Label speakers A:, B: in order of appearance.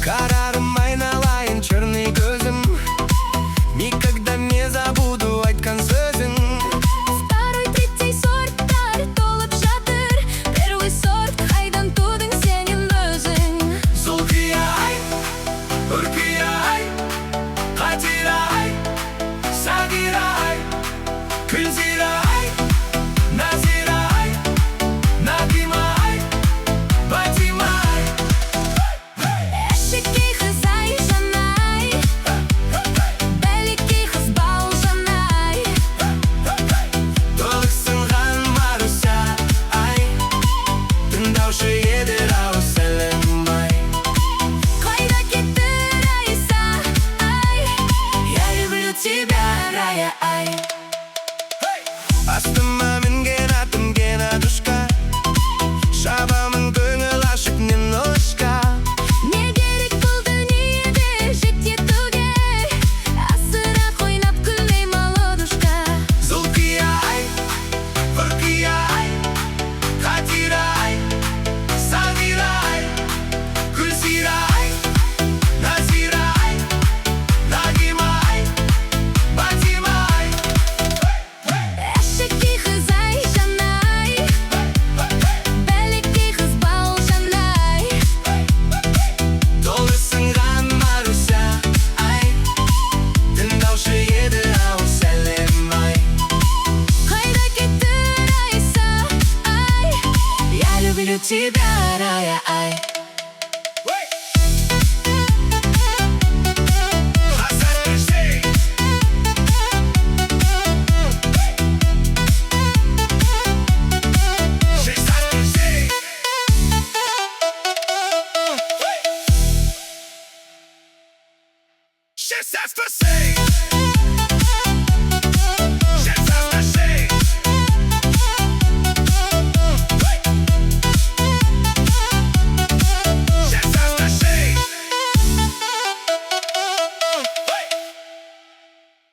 A: Карарым айналайын черный көзім, никогда не забуду айтқан сөзің.
B: Второй, третий сорттар толып жатыр. Первый сорт, қайдан тудың сенен өзің?
A: Зұлқия-ай, Үркия-ай, Қатира-ай, Сағира-ай, Күлзира-ай, Назира-ай, Нағима-ай, Батима-ай.
B: Әшекей қыз Айжан-ай, бәлекей қыз Балжан-ай.
A: Толықсынған Маруся-ай, тыңдаушы еді ау сәлем-ай.
B: Қайда кетті Раиса-ай, я люблю тебя, Рая-ай.
A: Астыма мінген атым Геннадушка, шабамын көңіл ашық немножко.
B: Не керек бұл дүниеде жек етуге, асырақ ойнап күлмей молодушка.
A: Зұлқия-ай, Үркия-ай, Қатира-ай, Сағира-ай, Күлзира-ай, Назира-ай, Нағима-ай, Батима-ай.
B: Әшекей қыз Айжан-ай, бәлекей қыз Балжан-ай.
A: Толықсынған Маруся-ай, тыңдаушы еді ау сәлем-ай.
B: Қайда кетті Раиса-ай, я люблю тебя, Рая-ай.
A: Just ask for